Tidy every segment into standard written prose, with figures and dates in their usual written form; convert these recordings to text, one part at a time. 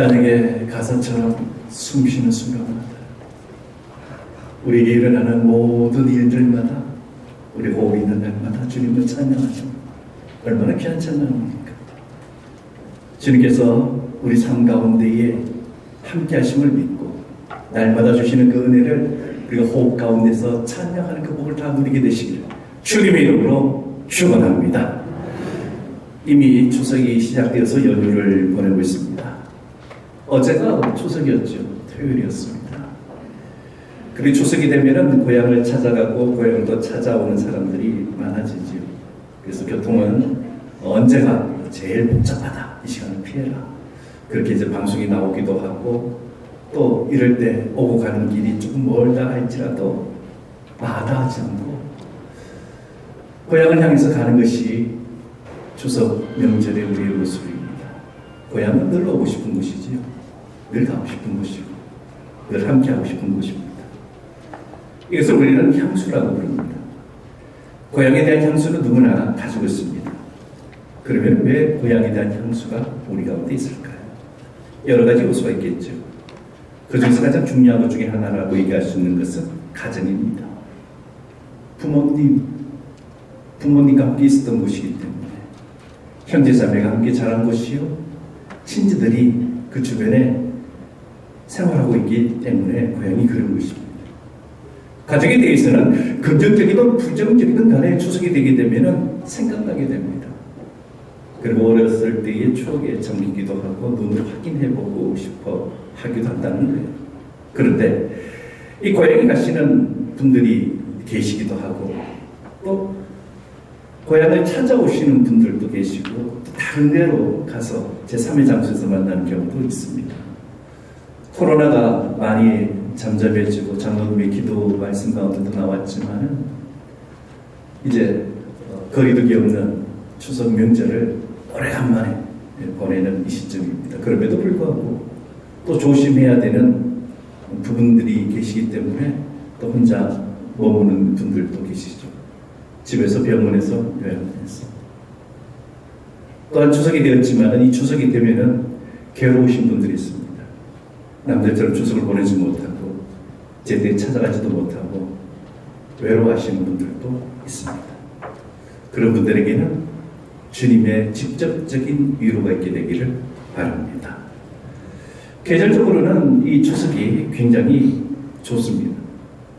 나에게 가사처럼 숨쉬는 순간마다 우리에게 일어나는 모든 일들마다 우리 호흡이 있는 날마다 주님을 찬양하죠. 얼마나 귀한 찬양입니까? 주님께서 우리 삶 가운데에 함께 하심을 믿고 날마다 주시는 그 은혜를 우리가 호흡 가운데서 찬양하는 그 복을 다 누리게 되시기를 주님의 이름으로 축원합니다. 이미 추석이 시작되어서 연휴를 보내고 있습니다. 어제가 추석이었죠. 토요일이었습니다. 그리고 추석이 되면은 고향을 찾아가고 고향을 또 찾아오는 사람들이 많아지죠. 그래서 교통은 언제가 제일 복잡하다. 이 시간을 피해라. 그렇게 이제 방송이 나오기도 하고 또 이럴 때 오고 가는 길이 조금 멀다 할지라도 마다하지 않고 고향을 향해서 가는 것이 추석 명절의 우리의 모습입니다. 고향은 늘 오고 싶은 곳이지요. 늘 가고 싶은 곳이고 늘 함께 하고 싶은 곳입니다. 이것을 우리는 향수라고 부릅니다. 고향에 대한 향수는 누구나 가지고 있습니다. 그러면 왜 고향에 대한 향수가 우리 가운데 있을까요? 여러 가지 요소가 있겠죠. 그 중에서 가장 중요한 것 중에 하나라고 얘기할 수 있는 것은 가정입니다. 부모님과 함께 있었던 곳이기 때문에 형제자매가 함께 자란 곳이요 친지들이 그 주변에 생활하고 있기 때문에 고향이 그런 것입니다. 가족에 대해서는 긍정적이든 부정적이든 간에 추석이 되게 되면 생각나게 됩니다. 그리고 어렸을 때의 추억에 잠기기도 하고 눈으로 확인해보고 싶어 하기도 한다는 거예요. 그런데 이 고향에 가시는 분들이 계시기도 하고 또 고향을 찾아오시는 분들도 계시고 또 다른 데로 가서 제3의 장소에서 만나는 경우도 있습니다. 코로나가 많이 잠잠해지고 장로님의 기도 말씀 가운데도 나왔지만 이제 거리두기 없는 추석 명절을 오래간만에 보내는 이 시점입니다. 그럼에도 불구하고 또 조심해야 되는 부분들이 계시기 때문에 또 혼자 머무는 분들도 계시죠. 집에서 병원에서 요양원에서 또한 추석이 되었지만 이 추석이 되면은 괴로우신 분들이 있습니다. 남들처럼 추석을 보내지 못하고 제때 찾아가지도 못하고 외로워하시는 분들도 있습니다. 그런 분들에게는 주님의 직접적인 위로가 있게 되기를 바랍니다. 계절적으로는 이 추석이 굉장히 좋습니다.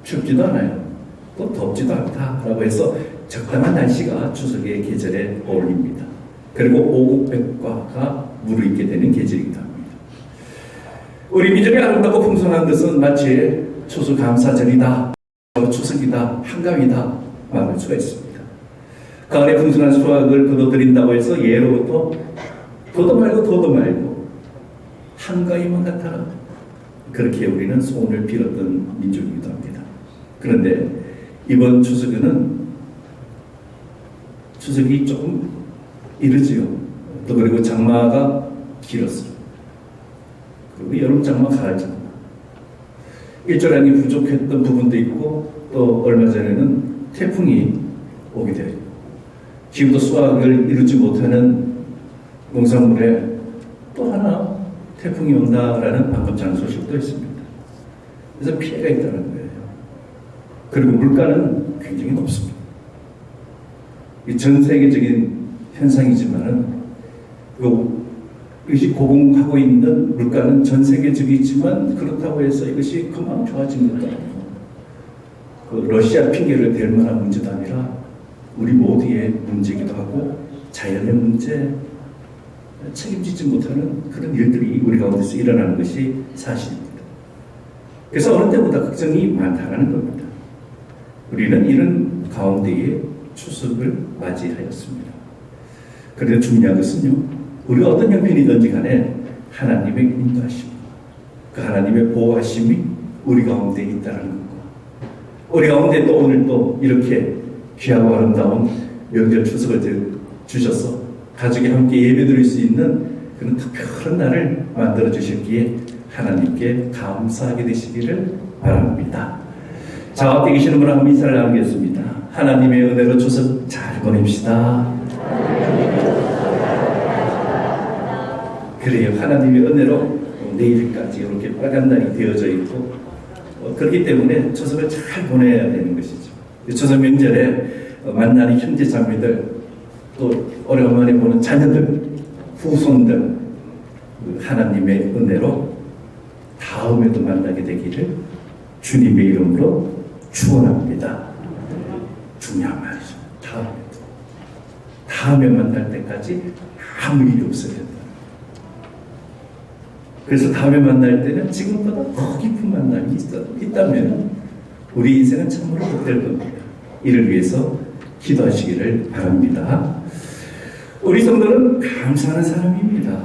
춥지도 않아요. 또 덥지도 않다라고 해서 적당한 날씨가 추석의 계절에 어울립니다. 그리고 오곡백과가 무르익게 되는 계절이기도 합니다. 우리 민족의 아름답고 풍성한 것은 마치 추수감사절이다, 추석이다, 한가위다 말할 수가 있습니다. 가을에 풍성한 수확을 거둬들인다고 해서 예로부터 더도 말고 한가위만 같아라 그렇게 우리는 소원을 빌었던 민족이기도 합니다. 그런데 이번 추석은 추석이 조금 이르지요. 또 그리고 장마가 길었어요. 그리고 여름 장마, 가을 장마. 일조량이 부족했던 부분도 있고 또 얼마 전에는 태풍이 오게 돼요. 지금도 수확을 이루지 못하는 농산물에 또 하나 태풍이 온다라는 반갑지 소식도 있습니다. 그래서 피해가 있다는 거예요. 그리고 물가는 굉장히 높습니다. 전 세계적인 현상이지만은 이것이 고공하고 있는 물가는 전 세계적이지만 그렇다고 해서 이것이 그만 좋아진 것도 아니고 그 러시아 핑계를 댈 만한 문제도 아니라 우리 모두의 문제이기도 하고 자연의 문제, 책임지지 못하는 그런 일들이 우리 가운데서 일어나는 것이 사실입니다. 그래서 어느 때보다 걱정이 많다는 겁니다. 우리는 이런 가운데에 추석을 맞이하였습니다. 그런데 중요한 것은요, 우리가 어떤 형편이든지 간에 하나님의 인도하심, 그 하나님의 보호하심이 우리 가운데 있다는 것과 우리 가운데 또 오늘 또 이렇게 귀하고 아름다운 명절 추석을 주셔서 가족이 함께 예배드릴 수 있는 그런 특별한 날을 만들어 주셨기에 하나님께 감사하게 되시기를 바랍니다. 자, 앞에 계시는 분 한번 인사를 나누겠습니다. 하나님의 은혜로 추석 잘 보냅시다. 그래요. 하나님의 은혜로 또 내일까지 이렇게 빨간 날이 되어져 있고 그렇기 때문에 추석을 잘 보내야 되는 것이죠. 추석 명절에 만나는 형제 자매들 또 오래간만에 보는 자녀들 후손들 하나님의 은혜로 다음에도 만나게 되기를 주님의 이름으로 축원합니다. 중요한 말이죠. 다음에 만날 때까지 아무 일이 없어야 된다. 그래서 다음에 만날 때는 지금보다 더 깊은 만남이 있다면 우리 인생은 참으로 복될 겁니다. 이를 위해서 기도하시기를 바랍니다. 우리 성도는 감사하는 사람입니다.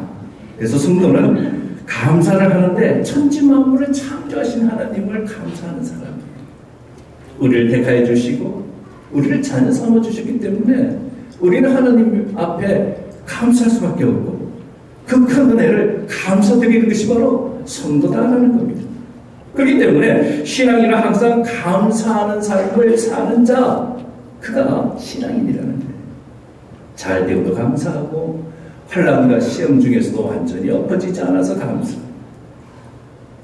그래서 성도는 감사를 하는데 천지만물을 창조하신 하나님을 감사하는 사람이에요. 우리를 택하여 주시고 우리를 자녀 삼아 주셨기 때문에 우리는 하나님 앞에 감사할 수밖에 없고 그 큰 은혜를 감사드리는 것이 바로 성도다라는 겁니다. 그렇기 때문에 신앙인은 항상 감사하는 삶을 사는 자, 그가 신앙인이라는 거예요. 잘 되어도 감사하고 환난과 시험 중에서도 완전히 엎어지지 않아서 감사.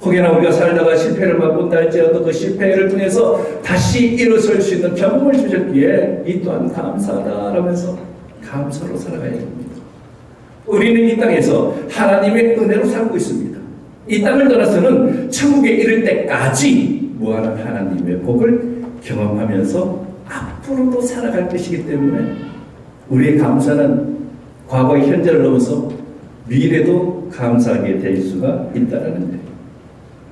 혹여나 우리가 살다가 실패를 맛본다 할지라도 그 실패를 통해서 다시 일어설 수 있는 경험을 주셨기에 이 또한 감사하다라면서 감사로 살아가야 됩니다. 우리는 이 땅에서 하나님의 은혜로 살고 있습니다. 이 땅을 떠나서는 천국에 이를 때까지 무한한 하나님의 복을 경험하면서 앞으로도 살아갈 것이기 때문에 우리의 감사는 과거, 현재를 넘어서 미래도 감사하게 될 수가 있다는 거예요.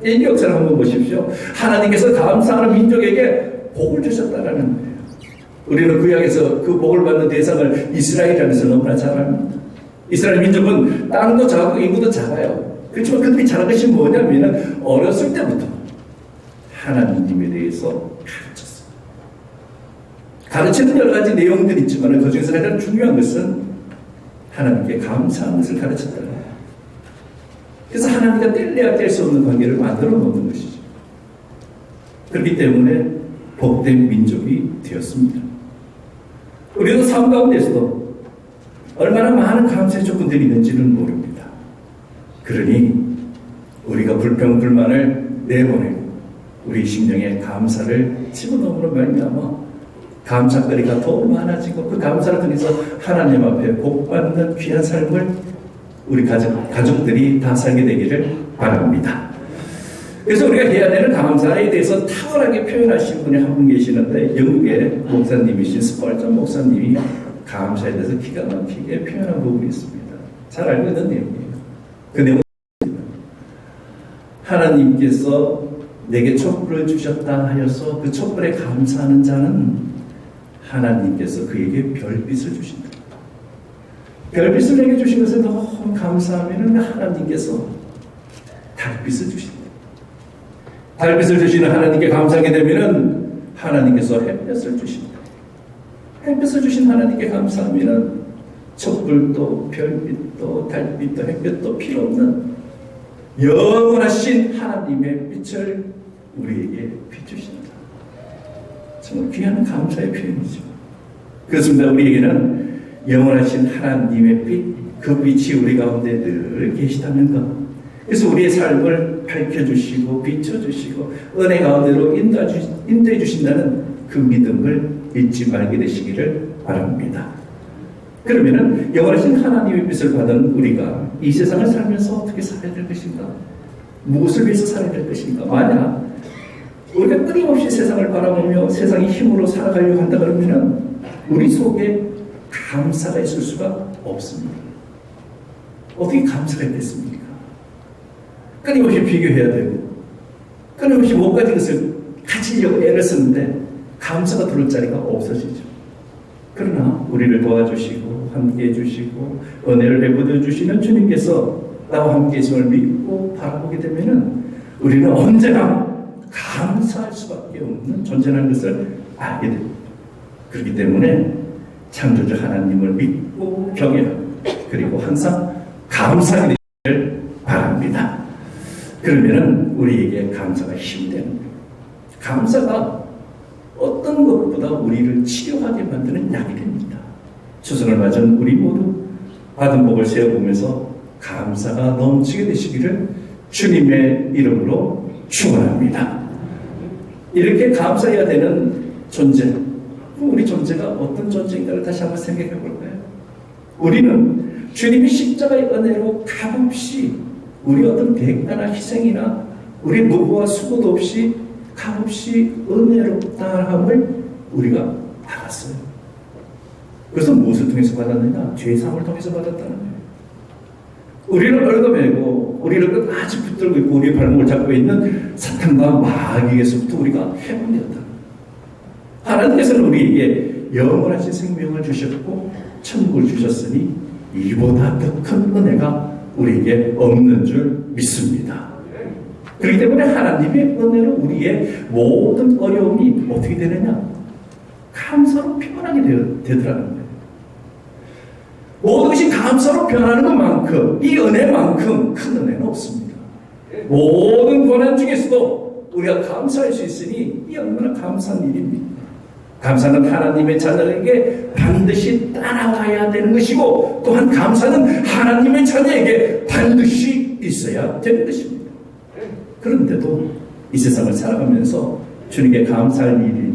이 역사를 한번 보십시오. 하나님께서 감사하는 민족에게 복을 주셨다는 거예요. 우리는 구약에서 그 복을 받는 대상을 이스라엘이라면서 너무나 잘 압니다. 이스라엘 민족은 땅도 작고 인구도 작아요. 그렇지만 그들이 잘한 것이 뭐냐면 어렸을 때부터 하나님에 대해서 가르쳤어요. 가르치는 여러 가지 내용들이 있지만 그 중에서 가장 중요한 것은 하나님께 감사하는 것을 가르쳤다는 거예요. 그래서 하나님과 뗄래야 뗄 수 없는 관계를 만들어 놓는 것이죠. 그렇기 때문에 복된 민족이 되었습니다. 우리도 삶 가운데서도 얼마나 많은 감사의 조건들이 있는지는 모릅니다. 그러니 우리가 불평불만을 내보내고 우리 심령에 감사를 집어넣음으로 말미암아 감사거리가 더 많아지고 그 감사를 통해서 하나님 앞에 복받는 귀한 삶을 우리 가족들이 다 살게 되기를 바랍니다. 그래서 우리가 해야 되는 감사에 대해서 탁월하게 표현하신 분이 한 분 계시는데 영국의 목사님이신 스펄전 목사님이 감사에 대해서 기가 막히게 표현한 부분이 있습니다. 잘 알고 있는 내용이에요. 그 내용은 하나님께서 내게 촛불을 주셨다 하여서 그 촛불에 감사하는 자는 하나님께서 그에게 별빛을 주신다. 별빛을 내게 주신 것에 너무 감사하면 하나님께서 달빛을 주신다. 달빛을 주시는 하나님께 감사하게 되면 하나님께서 햇볕을 주신다. 햇빛을 주신 하나님께 감사하면 촛불도 별빛도 달빛도 햇볕도 필요 없는 영원하신 하나님의 빛을 우리에게 비추신다. 정말 귀한 감사의 표현이죠. 그렇습니다. 우리에게는 영원하신 하나님의 빛, 그 빛이 우리 가운데 늘 계시다는 것. 그래서 우리의 삶을 밝혀주시고 비춰주시고 은혜 가운데로 인도해 주신다는 그 믿음을 잊지 말게 되시기를 바랍니다. 그러면은 영원하신 하나님의 빛을 받은 우리가 이 세상을 살면서 어떻게 살아야 될 것인가? 무엇을 위해서 살아야 될 것인가? 만약 우리가 끊임없이 세상을 바라보며 세상의 힘으로 살아가려고 한다 그러면 우리 속에 감사가 있을 수가 없습니다. 어떻게 감사가 있겠습니까? 끊임없이 비교해야 되고 끊임없이 못 가진 것을 가지려고 애를 쓰는데 감사가 들을 자리가 없어지죠. 그러나 우리를 도와주시고 함께해 주시고 은혜를 베풀어 주시는 주님께서 나와 함께 있음을 믿고 바라보게 되면 우리는 언제나 감사할 수밖에 없는 존재라는 것을 알게 됩니다. 그렇기 때문에 창조주 하나님을 믿고 경외하고 그리고 항상 감사하게 되기를 바랍니다. 그러면 우리에게 감사가 힘이 되는 거예요. 감사가 어떤 것보다 우리를 치료하게 만드는 약이 됩니다. 추석을 맞은 우리 모두 받은 복을 세어보면서 감사가 넘치게 되시기를 주님의 이름으로 축원합니다. 이렇게 감사해야 되는 존재, 우리 존재가 어떤 존재인가를 다시 한번 생각해 볼까요? 우리는 주님이 십자가의 은혜로 값없이 우리 어떤 대가나 희생이나 우리 노고와 수고도 없이 값없이 은혜롭다함을 우리가 받았어요. 그래서 무엇을 통해서 받았느냐? 죄사함을 통해서 받았다는 거예요. 우리를 얽어매고 우리를 끝까지 붙들고 있고 우리의 발목을 잡고 있는 사탄과 마귀에서부터 우리가 해방되었다. 하나님께서는 우리에게 영원하신 생명을 주셨고 천국을 주셨으니 이보다 더 큰 은혜가 우리에게 없는 줄 믿습니다. 그렇기 때문에 하나님의 은혜로 우리의 모든 어려움이 어떻게 되느냐? 감사로 변하게 되더라는 거예요. 모든 것이 감사로 변하는 것만큼 이 은혜만큼 큰 은혜는 없습니다. 모든 고난 중에서도 우리가 감사할 수 있으니 이 얼마나 감사한 일입니다. 감사는 하나님의 자녀에게 반드시 따라와야 되는 것이고 또한 감사는 하나님의 자녀에게 반드시 있어야 되는 것입니다. 그런데도 이 세상을 살아가면서 주님께 감사할 일이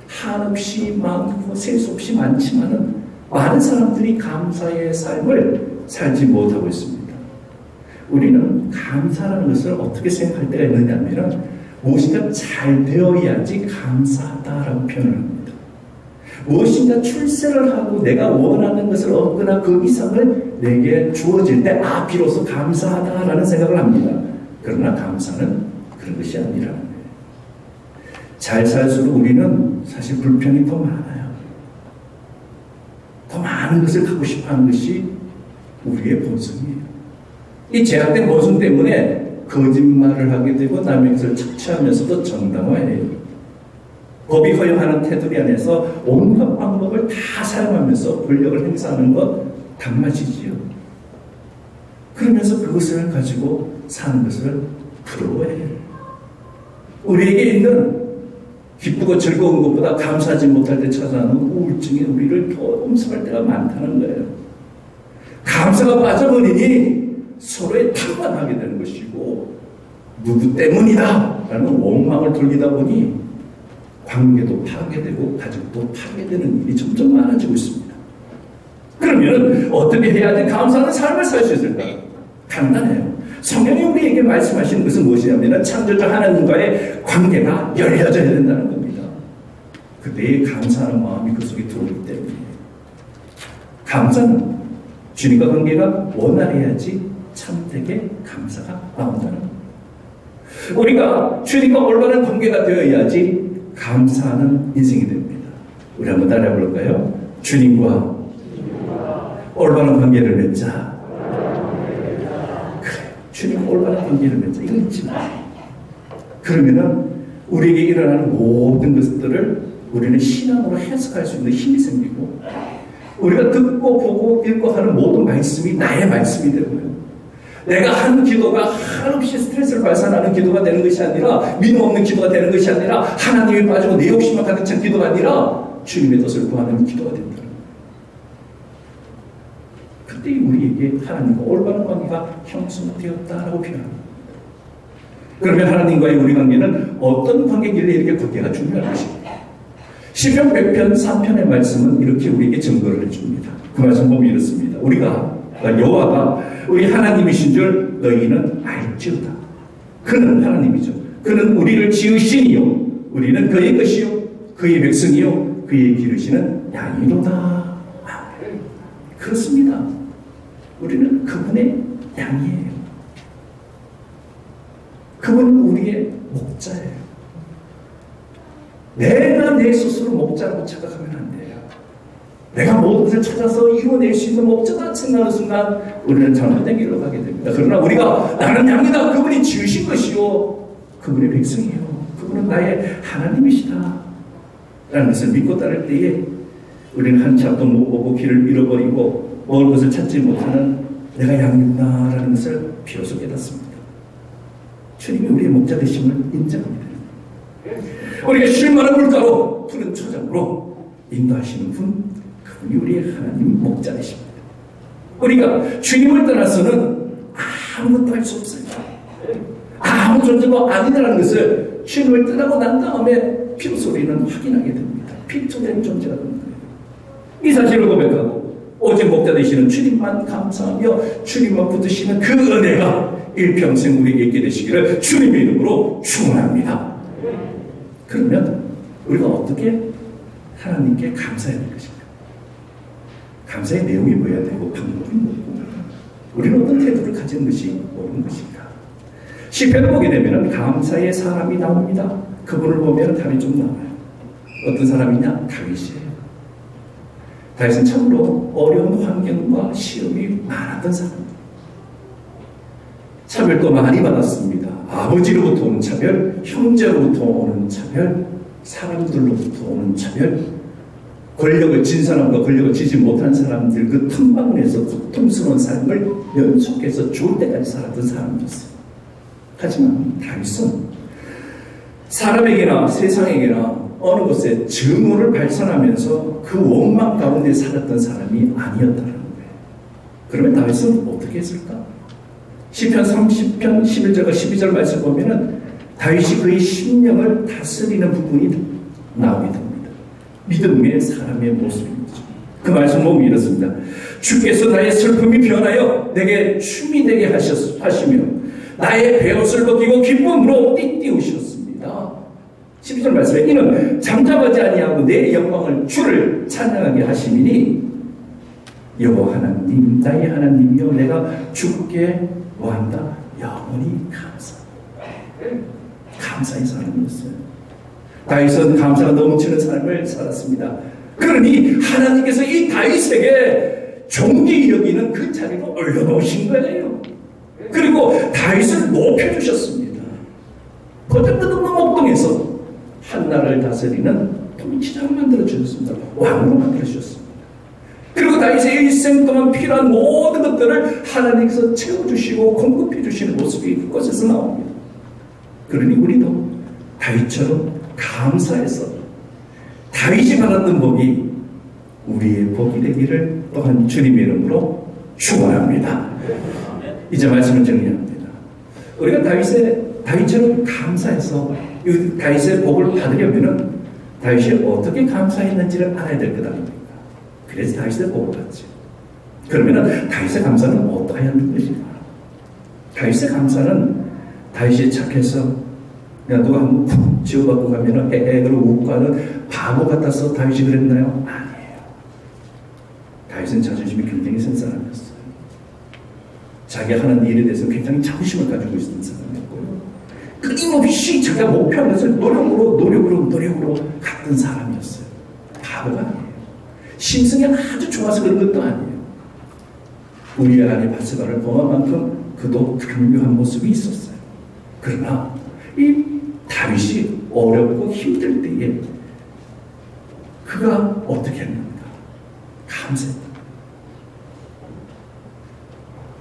한없이 많고 셀 수 없이 많지만은 많은 사람들이 감사의 삶을 살지 못하고 있습니다. 우리는 감사라는 것을 어떻게 생각할 때가 있느냐 하면 무엇인가 잘 되어야지 감사하다라고 표현을 합니다. 무엇인가 출세를 하고 내가 원하는 것을 얻거나 그 이상을 내게 주어질 때 비로소 감사하다라는 생각을 합니다. 그러나 감사는 그런 것이 아니라는 거예요. 잘 살수록 우리는 사실 불평이 더 많아요. 더 많은 것을 갖고 싶어하는 것이 우리의 본성이에요. 이 제약된 본성 때문에 거짓말을 하게 되고 남의 것을 착취하면서도 정당화해요. 법이 허용하는 테두리 안에서 온갖 방법을 다 사용하면서 권력을 행사하는 것 단맛이지요. 그러면서 그것을 가지고 사는 것을 부러워해요. 우리에게 있는 기쁘고 즐거운 것보다 감사하지 못할 때 찾아오는 우울증이 우리를 더 엄습할 때가 많다는 거예요. 감사가 빠져버리니 서로에 탐관하게 되는 것이고 누구 때문이다 라는 원망을 돌리다 보니 관계도 파괴되고 가족도 파괴되는 일이 점점 많아지고 있습니다. 그러면 어떻게 해야지 감사하는 삶을 살 수 있을까? 간단해요. 성경이 우리에게 말씀하시는 것은 무엇이냐면 창조자 하나님과의 관계가 열려져야 된다는 겁니다. 그때의 감사하는 마음이 그 속에 들어오기 때문에 감사는 주님과 관계가 원활해야지 참되게 감사가 나온다는 겁니다. 우리가 주님과 올바른 관계가 되어야지 감사하는 인생이 됩니다. 우리 한번 따라해 볼까요? 주님과 올바른 관계를 맺자. 그래, 주님과 올바른 관계를 맺자. 이거 잊지 마. 그러면은 우리에게 일어나는 모든 것들을 우리는 신앙으로 해석할 수 있는 힘이 생기고 우리가 듣고 보고 읽고 하는 모든 말씀이 나의 말씀이 되고요. 내가 한 기도가 한없이 스트레스를 발산하는 기도가 되는 것이 아니라 믿음 없는 기도가 되는 것이 아니라 하나님이 빠지고 내 욕심만 가득 찬 기도가 아니라 주님의 뜻을 구하는 기도가 된다. 그때 우리에게 하나님과 올바른 관계가 형성되었다라고 표현합니다. 그러면 하나님과의 우리 관계는 어떤 관계길래 이렇게 관계가 중요한 것입니까? 시편 100편 3편의 말씀은 이렇게 우리에게 증거를 해줍니다. 그 말씀 보면 이렇습니다. 여호와가 우리 하나님이신 줄 너희는 알지어다. 그는 하나님이죠. 그는 우리를 지으시니요 우리는 그의 것이요 그의 백성이요 그의 기르시는 양이로다. 그렇습니다. 우리는 그분의 양이에요. 그분은 우리의 목자예요. 내가 내 스스로 목자라고 착각하면 안 돼요. 내가 모든 것을 찾아서 이루어낼 수 있는 목자다 생각하는 순간 우리는 잘못된 길로 가게 됩니다. 그러나 우리가 나는 양이다. 그분이 지으신 것이요 그분의 백성이요 그분은 나의 하나님이시다 라는 것을 믿고 따를 때에 우리는 한참도 못 보고 길을 잃어버리고 먹을 것을 찾지 못하는 내가 양이구나 라는 것을 비로소 깨닫습니다. 주님이 우리의 목자 되심을 인정합니다. 우리가 쉴만한 물가로 푸른 초장으로 인도하시는 분, 그분이 우리의 하나님 목자 되십니다. 우리가 주님을 떠나서는 아무것도 할 수 없어요. 존재가 아니라는 것을 주님을 떠나고 난 다음에 비로소 우리는 확인하게 됩니다. 필두된 존재가 됩니다. 이 사실을 고백하고 오직 목자 되시는 주님만 감사하며 주님만 붙드시는 그 은혜가 일평생 우리에게 있게 되시기를 주님의 이름으로 축원합니다. 그러면 우리가 어떻게 하나님께 감사해야 될 것인가? 감사의 내용이 뭐야 되고 방법이 뭐고 우리는 어떤 태도를 가진 것이 옳은 것인가? 시편을 보게 되면 감사의 사람이 나옵니다. 그분을 보면 답이 좀 나와요. 어떤 사람이냐? 다윗이에요. 다윗은 참으로 어려운 환경과 시험이 많았던 사람입니다. 차별도 많이 받았습니다. 아버지로부터 오는 차별, 형제로부터 오는 차별, 사람들로부터 오는 차별, 권력을 진 사람과 권력을 지지 못한 사람들 그 틈방 내에서 고통스러운 삶을 연속해서 죽을 때까지 살았던 사람이었어요. 하지만 다윗은 사람에게나 세상에게나 어느 곳에 증오를 발산하면서 그 원망 가운데 살았던 사람이 아니었다는 거예요. 그러면 다윗은 어떻게 했을까? 시편 30편 11절과 12절 말씀 보면은 다윗이 그의 심령을 다스리는 부분이 나오게 됩니다. 믿음의 사람의 모습입니다. 그 말씀 보면 이렇습니다. 주께서 나의 슬픔이 변하여 내게 춤이 되게 하시며 나의 베옷을 벗기고 기쁨으로 띠띠우셨습니다. 12절 말씀에 이는 잠잠하지 아니하고 내 영광을 주를 찬양하게 하심이니 여호와 하나님 나의 하나님이여 내가 주께 원한다 영원히 감사의 사람이었어요. 다윗은 감사가 넘치는 삶을 살았습니다. 그러니 하나님께서 이 다윗에게 존귀 여기는 그 자리로 올려놓으신 거예요. 그리고 다윗을 높여주셨습니다. 거듭거듭 목동에서 한나라를 다스리는 통치자로 만들어주셨습니다. 왕으로 만들어주셨습니다. 그리고 다윗의 일생 동안 필요한 모든 것들을 하나님께서 채워주시고 공급해주시는 모습이 그곳에서 나옵니다. 그러니 우리도 다윗처럼 감사해서 다윗이 받았던 복이 우리의 복이 되기를 또한 주님의 이름으로 축원합니다. 이제 말씀을 정리합니다. 우리가 다윗처럼 감사해서 다윗의 복을 받으려면 다윗이 어떻게 감사했는지를 알아야 될 것 아닙니까? 그래서 다윗의 복을 받죠. 그러면 다윗의 감사는 어떠해야 하는 것인가? 다윗의 감사는 다윗이 착해서 그냥 누가 한번 푹 지어갖고 가면은 그러고 웃고 하는 바보 같아서 다윗이 그랬나요? 아니에요. 다윗은 자존심이 굉장히 센 사람이었어요. 자기가 하는 일에 대해서 굉장히 자부심을 가지고 있었던 사람이었고요. 끊임없이 자기가 목표한 것을 노력으로 갔던 사람이었어요. 바보가 아니에요. 심성이 아주 좋아서 그런 것도 아니에요. 우리의 아내 바세바를 범한 만큼 그도 강묘한 모습이 있었어요. 그러나 이 다윗이 어렵고 힘들 때에 그가 어떻게 했는가? 감사했다.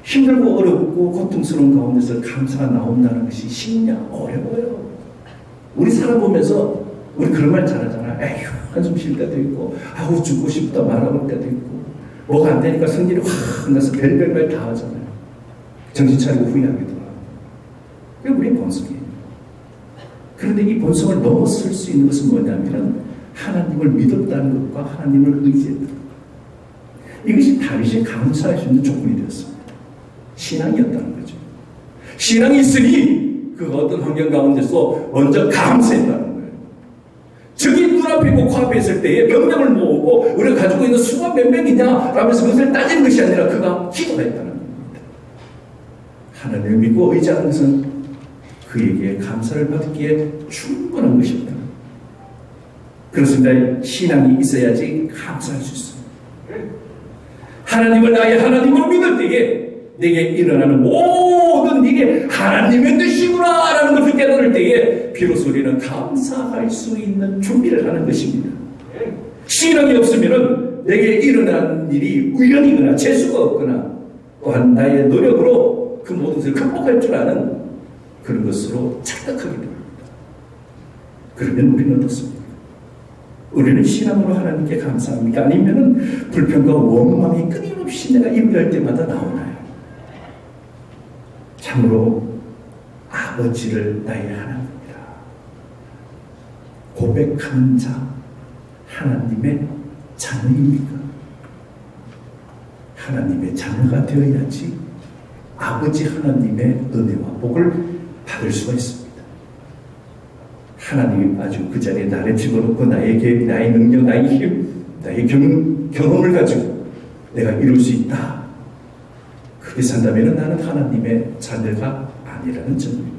힘들고 어렵고 고통스러운 가운데서 감사가 나온다는 것이 쉽냐? 어려워요. 우리 살아보면서 우리 그런 말 잘하잖아. 에휴, 한숨 쉴 때도 있고, 아우, 죽고 싶다 말아볼 때도 있고, 뭐가 안 되니까 성질이 확 나서 별별 말 다 하잖아요. 정신 차리고 후회하기도 하고. 그게 우리의 본성이에요. 그런데 이 본성을 넘어설 수 있는 것은 뭐냐면 하나님을 믿었다는 것과 하나님을 의지했다. 이것이 다윗이 감사할 수 있는 조건이 되었습니다. 신앙이었다는 거죠. 신앙이 있으니 그 어떤 환경 가운데서 먼저 감사했다는 거예요. 적이 눈앞에 있고 코앞에 있을 때에 병력을 모으고 우리가 가지고 있는 수가 몇 명이냐 라면서 그것을 따지는 것이 아니라 그가 기도했다는 겁니다. 하나님을 믿고 의지하는 것은 그에게 감사를 받기에 충분한 것입니다. 그렇습니다. 신앙이 있어야지 감사할 수 있습니다. 하나님을 나의 하나님으로 믿을 때에 내게 일어나는 모든 이게 하나님의 뜻이구나 라는 것을 깨달을 때에 비로소 우리는 감사할 수 있는 준비를 하는 것입니다. 신앙이 없으면 내게 일어난 일이 우연이거나 재수가 없거나 또한 나의 노력으로 그 모든 것을 극복할 줄 아는 그런 것으로 착각하게 됩니다. 그러면 우리는 어떻습니까? 우리는 신앙으로 하나님께 감사합니까? 아니면 불평과 원망이 끊임없이 내가 입을 열 때마다 나오나요? 참으로 아버지를 나의 하나님이라 고백하는 자 하나님의 자녀입니까? 하나님의 자녀가 되어야지 아버지 하나님의 은혜와 복을 받을 수가 있습니다. 하나님이 아주 그 자리에 나를 집어넣고 나의 계획, 나의 능력, 나의 힘, 나의 경험을 가지고 내가 이룰 수 있다. 그렇게 산다면 나는 하나님의 자녀가 아니라는 점입니다.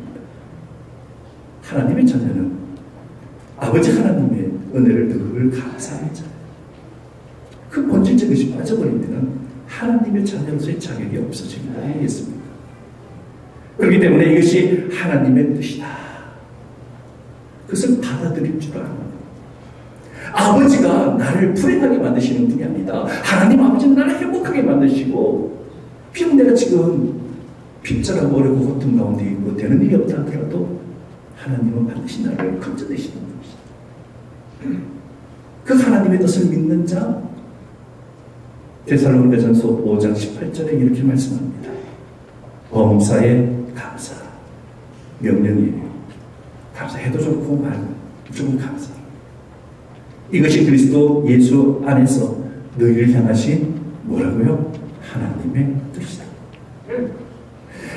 하나님의 자녀는 아버지 하나님의 은혜를 늘 감사하는 자예요. 그 본질적 것이 빠져버리면 하나님의 자녀로서의 자격이 없어지는 거 아니겠습니까? 그렇기 때문에 이것이 하나님의 뜻이다. 그것을 받아들일 줄 아는 거예요. 아버지가 나를 불행하게 만드시는 분이 아니다. 하나님 아버지는 나를 행복하게 만드시고 비록 내가 지금 빗자라고 어렵고 고통 가운데 있고 되는 일이 없다 하더라도 하나님은 반드시 나를 건져내시는 것이다. 그 하나님의 뜻을 믿는 자 데살로니가전서 5장 18절에 이렇게 말씀합니다. 범사에 감사, 명령이에요. 감사해도 좋고 말고 무조건 감사. 이것이 그리스도 예수 안에서 너희를 향하신 뭐라고요? 하나님의 뜻이다.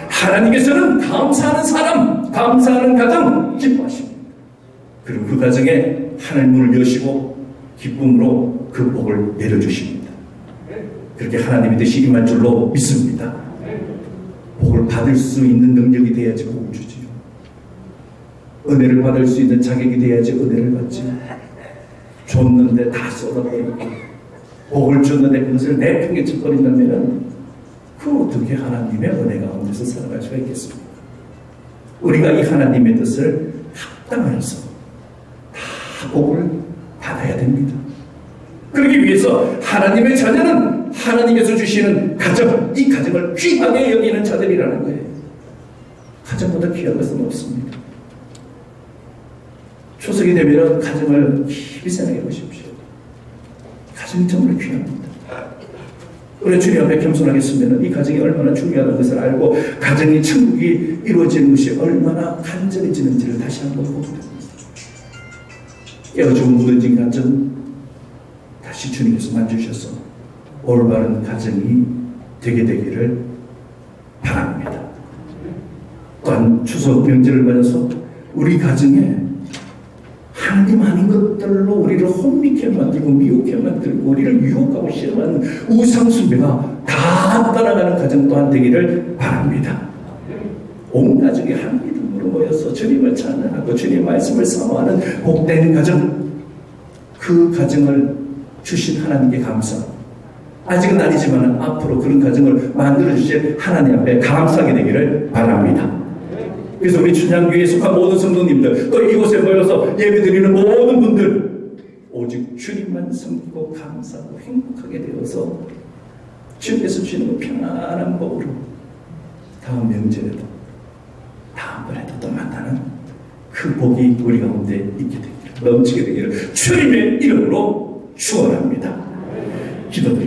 하나님께서는 감사하는 사람, 감사하는 가정 기뻐하십니다. 그리고 그 가정에 하늘 문을 여시고 기쁨으로 그 복을 내려주십니다. 그렇게 하나님의 뜻이 임할 줄로 믿습니다. 복을 받을 수 있는 능력이 돼야지 복을 주지요. 은혜를 받을 수 있는 자격이 돼야지 은혜를 받지요. 줬는데 다 쏟아버리고 복을 줬는데 그것을 내팽개쳐버린다면 그 어떻게 하나님의 은혜 가운데서 살아갈 수가 있겠습니까? 우리가 이 하나님의 뜻을 합당해서 다 복을 받아야 됩니다. 그러기 위해서 하나님의 자녀는 하나님께서 주시는 가정, 이 가정을 귀하게 여기는 자들이라는 거예요. 가정보다 귀한 것은 없습니다. 추석이 되면 가정을 깊이 생각해 보십시오. 가정이 정말 귀합니다. 우리 주님 앞에 겸손하겠으면 이 가정이 얼마나 중요하다는 것을 알고 가정이 천국이 이루어지는 것이 얼마나 간절해지는지를 다시 한번 보게 됩니다. 깨어지고 무너진 가정 다시 주님께서 만주셔서 올바른 가정이 되게 되기를 바랍니다. 또한 추석 명절을 맞아서 우리 가정에 하나님 아닌 것들로 우리를 혼미케 만들고 미혹케 만들고 우리를 유혹하고 싫어하는 우상숭배가 다 떠나가는 가정 또한 되기를 바랍니다. 온 가족이 한 믿음으로 모여서 주님을 찬양하고 주님의 말씀을 사모하는 복된 가정, 그 가정을 주신 하나님께 감사하고 아직은 아니지만 앞으로 그런 가정을 만들어주실 하나님 앞에 감사하게 되기를 바랍니다. 그래서 우리 춘향교회에 속한 모든 성도님들 또 이곳에 모여서 예배드리는 모든 분들 오직 주님만 섬기고 감사하고 행복하게 되어서 주님께서 주시는 편안한 복으로 다음 명절에도 다음번에도 또 만나는 그 복이 우리 가운데 있게 되기를 넘치게 되기를 주님의 이름으로 축원합니다. 기도드립니다.